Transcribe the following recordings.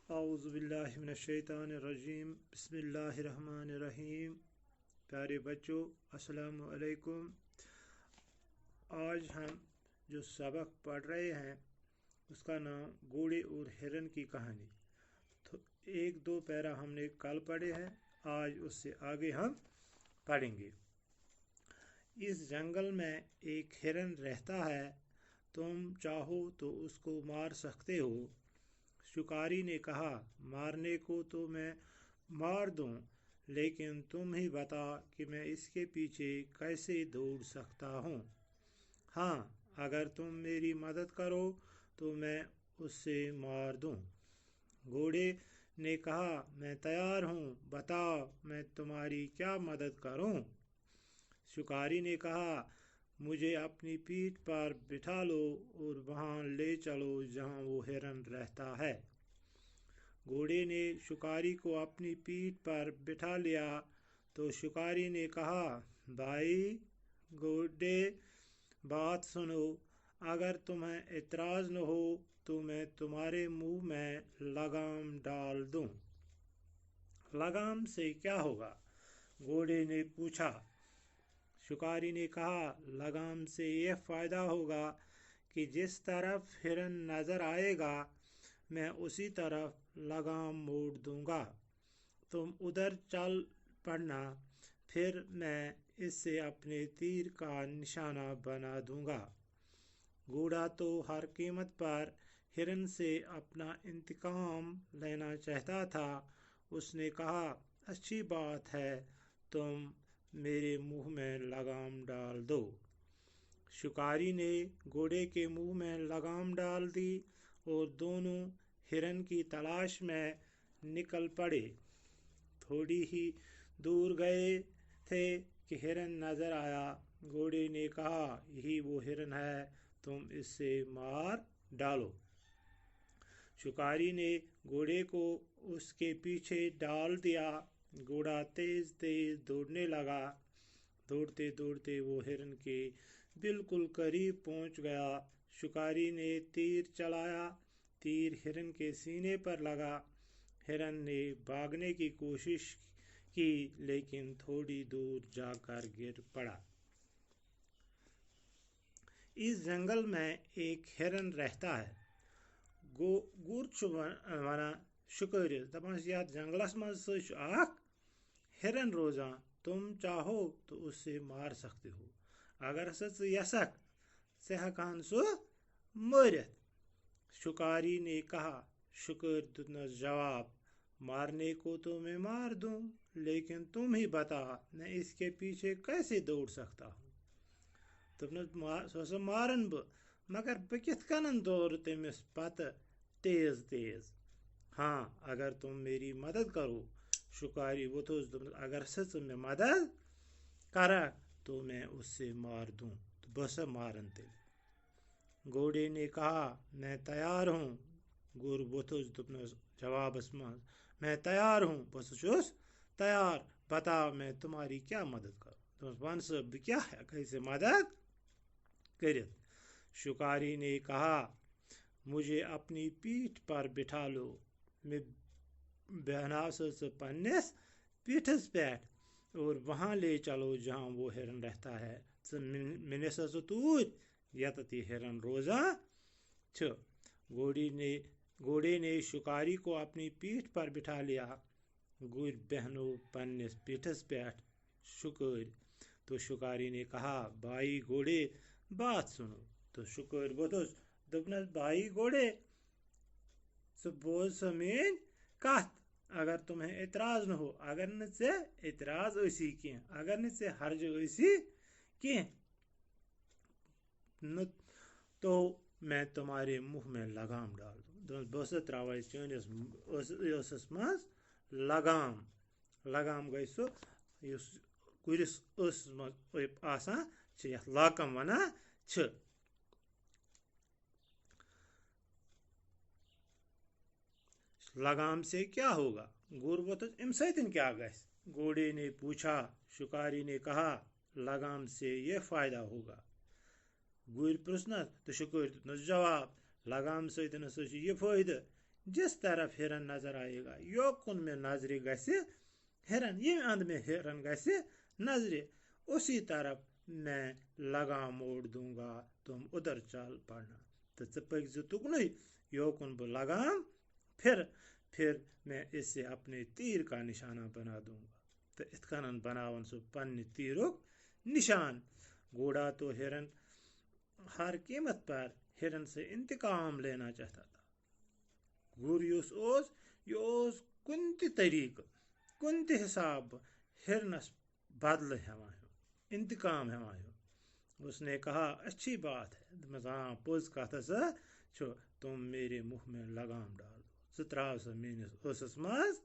औज़ुबिल्लाहि मिनश्शैतानिर्रजीम बिस्मिल्लाहिर्रहमानिर्रहीम। प्यारे बच्चों, अस्सलामु अलैकुम। आज हम जो सबक पढ़ रहे हैं उसका नाम घोड़े और हिरन की कहानी। तो एक दो पैरा हमने कल पढ़े हैं, आज उससे आगे हम पढ़ेंगे। इस जंगल में एक हिरन रहता है, तुम चाहो तो उसको मार सकते हो। शिकारी ने कहा, मारने को तो मैं मार दूं, लेकिन तुम ही बता कि मैं इसके पीछे कैसे दौड़ सकता हूँ। हाँ, अगर तुम मेरी मदद करो तो मैं उससे मार दूं। घोड़े ने कहा, मैं तैयार हूँ, बताओ मैं तुम्हारी क्या मदद करूँ। शिकारी ने कहा, मुझे अपनी पीठ पर बिठा लो और वहाँ ले चलो जहाँ वो हिरन रहता है। घोड़े ने शिकारी को अपनी पीठ पर बिठा लिया तो शिकारी ने कहा, भाई घोड़े, बात सुनो, अगर तुम्हें एतराज़ न हो तो मैं तुम्हारे मुंह में लगाम डाल दूं। लगाम से क्या होगा? घोड़े ने पूछा। शिकारी ने कहा, लगाम से यह फ़ायदा होगा कि जिस तरफ हिरन नज़र आएगा मैं उसी तरफ लगाम मोड़ दूंगा। तुम उधर चल पड़ना, फिर मैं इससे अपने तीर का निशाना बना दूंगा। घोड़ा तो हर कीमत पर हिरन से अपना इंतकाम लेना चाहता था। उसने कहा, अच्छी बात है, तुम मेरे मुंह में लगाम डाल दो। शिकारी ने घोड़े के मुंह में लगाम डाल दी और दोनों हिरन की तलाश में निकल पड़े। थोड़ी ही दूर गए थे कि हिरन नजर आया। घोड़े ने कहा, यही वो हिरन है, तुम इससे मार डालो। शिकारी ने घोड़े को उसके पीछे डाल दिया। घोड़ा तेज तेज दौड़ने लगा। दौड़ते दौड़ते वो हिरन के बिल्कुल करीब पहुंच गया। शिकारी ने तीर चलाया। तीर हिरन के सीने पर लगा। हिरन ने भागने की कोशिश की, लेकिन थोड़ी दूर जाकर गिर पड़ा। इस जंगल में एक हिरन रहता है। गुर वना शिकारिस दपान याद जंगलस मज हिरन रोजान, तुम चाहो तो उससे मार सकते हो। अगर यसक से हकान सो मरित। शिकारी ने कहा। शिकार दुनस जवाब, मारने को तो मैं मार दूं, लेकिन तुम ही बता मैं इसके पीछे कैसे दौड़ सकता हूँ। तुमने मारन ब मगर बह कित कन दौड़ तमिस पत तेज तेज। हाँ, अगर तुम मेरी मदद करो। शिकारी वोथुस, अगर सच में मदद करा तो मैं उससे मार दूं, तो बस मारन ते। घोड़े ने कहा, मैं तैयार हूँ। गुर वोथुस जवाबस मज, मैं तैयार हूँ, बस छुस तैयार, बता मैं तुम्हारी क्या मदद करूँ। वन सब क्या है, कैसे मदद करित। शिकारी ने कहा, मुझे अपनी पीठ पर बिठा लो। मैं बहनास पन्नस पीठस पैठ और वहाँ ले चलो जहाँ वो हिरन रहता है। मिनस तूत यतती हिरन रोजा छ। घोड़े ने शिकारी को अपनी पीठ पर बिठा लिया। गुर बहनो पन्नस पीठस पैठ शुक्र। तो शिकारी ने कहा, भाई घोड़े, बात सुनो। तो शुक्र बोतुस दुपनस, भाई घोड़े, बोझ समीन कत, अगर तुम्हें एतराज न हो, अगर न से एतराज ऐसी की, अगर न से हर्ज ऐसी की न, तो मैं तुम्हारे मुंह में लगाम डाल दूं। बस त्राव चनिस मज लगाम। लगाम गई सो गुरिस आसान लाकम वना छ। लगाम से क्या होगा? गुरबत अम सतन क्या गस? घोड़े ने पूछा। शिकारी ने कहा, लगाम से यह फायदा होगा। गुर प्रश्न तो शिकार जवाब, लगाम सतन यह फायदा जिस तरफ हिरन नजर आएगा योकुन में नजरे गसे हिरन ये अंध में हिरन गसे नजरे उसी तरफ मैं लगाम मोड़ दूंगा तुम उधर चल पड़ना तो पक तुकन योकुन बह लगाम फिर मैं इससे अपने तीर का निशाना बना दूंगा तो इत कन बनावन सह पन्ने तीरुक निशान घोड़ा तो हिरन हर कीमत पर हिरन से इंतकाम लेना चाहता था गुर युस कुन तरीक कुन हिसाब हिरनस बदल हेवान इंतकाम हेवान उसने कहा अच्छी बात है हाँ पोज कथ सा तुम मेरे मुंह में लगाम डाल दो त्राव सा मेनिस ओसस मज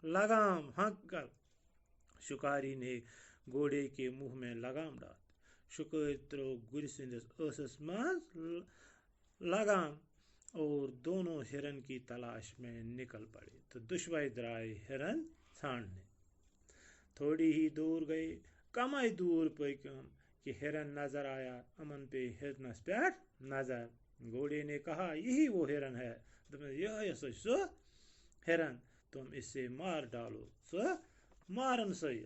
लगाम हक कर शिकारी ने घोड़े के मुंह में लगाम डाल शिकारी त्रो गुर सिंदिस ओसस मज लगाम और दोनों हिरन की तलाश में निकल पड़े तो दुश्मन द्राय हिरन छाड़ने थोड़ी ही दूर गए कमाई दूर पकम कि हिरन नजर आया अमन पे हिरनस पे नजर घोड़े ने कहा यही वो हिरन है यह सो हिरन तुम इससे मार डालो सो मारन सही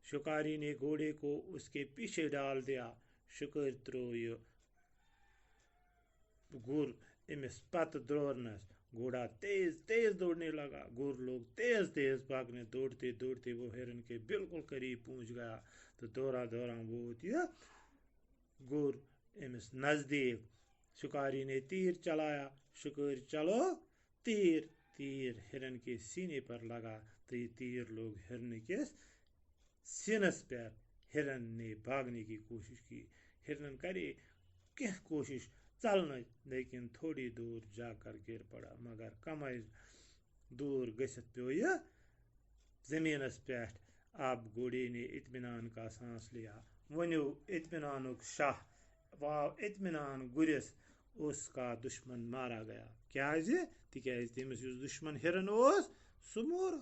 शिकारी ने घोड़े को उसके पीछे डाल दिया शिकार त्रो गुर इमिस पत द्रोरनस घोड़ा तेज तेज दौड़ने लगा गुर लोग तेज तेज भागने दौड़ते दौड़ते वो हिरन के बिल्कुल करीब पहुंच गया तो दौरा दौरा वो गुर इमिस नजदीक शिकारी ने तीर चलाया शिकार चलो तीर तीर हिरन के सीने पर लगा तो ये तीर लोग हिरन के सीनस पर हिरन ने भागने की कोशिश की हिरन करे क्या कोशिश चलना लेकिन थोड़ी दूर जाकर गिर पड़ा मगर कमाई दूर गसित पे यह जमीनस पे अब घोड़े ने इत्मीनान का सांस लिया वनो इत्मीनानुक शाह वाव इत्मीनान गुरिस उसका दुश्मन मारा गया क्या तिकाज तमिस दुश्मन हिरन सुमोर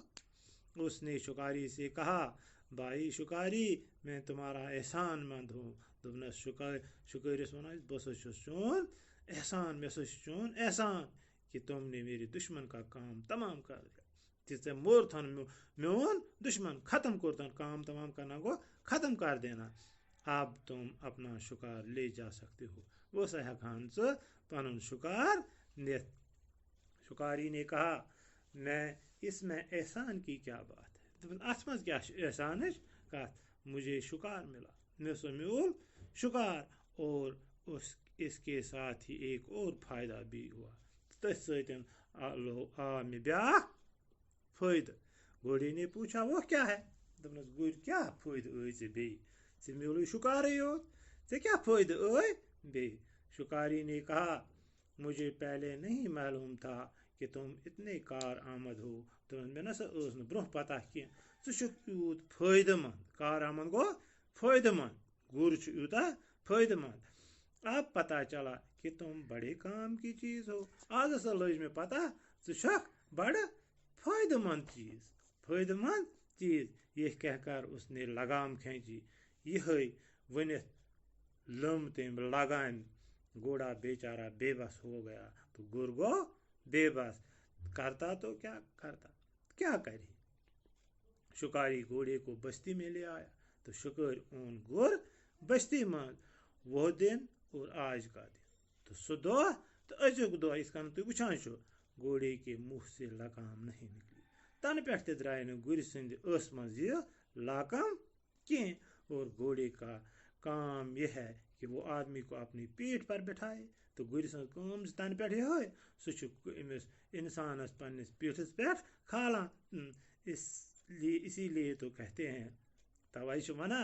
उसने शिकारी से कहा भाई शिकारी मैं तुम्हारा एहसान मंद हूँ दोपनस शिकारिस वन बस चोन एहसान मे चोन एहसान कि तुमने मेरे दुश्मन का काम तमाम कर दिया जिससे मोर थन मोन दुश्मन खत्म कर काम तमाम करना को खत्म कर देना अब तुम अपना शिकार ले जा सकते हो वो सह खान से पन शिकार नित शिकारी ने कहा मैं इसमें एहसान की क्या बात है अत मज क्या एहसान कत मुझे शिकार मिला मे सो म्यूल शिकार और इसके साथ ही एक और फायदा भी हुआ तथ सतन आ मे ब्या फायद घोड़े ने पूछा वो क्या है दपनस गुर क्या फायद बे म्यूल शिकार योत से क्या फायद बे शिकारी ने कहा मुझे पहले नहीं मालूम था कि तुम इतने कार आमद हो तो मे ना ब्रोह पता कह यूत फायदेमंद कार आमद गो फायदेमंद गुर यूता फायदेमंद अब पता चला कि तुम बड़े काम की चीज हो आज हसा लज में पता बड़ फायदेमंद चीज ये कहकर उसने लगाम खींची यह वनित लम तम लगाम घोड़ा बेचारा बेबस हो गया तो गुर गो बेबस करता तो क्या करे शिकारी घोड़े को बस्ती में ले आया तो शिकार ओन गुर बस्ती में वो दिन और आज का दिन तो सो दह तो अजुक दह इस तुम वुचान घोड़े के मुंह से लगाम नहीं निकली तन पे द्राय न गुर सद मज लाकम कह और घोड़े का काम यह है कि वो आदमी को अपनी पीठ पर बिठाए तो गुर सम तन पे समिस इंसानस पन्निस पीठस पे खाला इसीलिए तो कहते हैं तवाई वना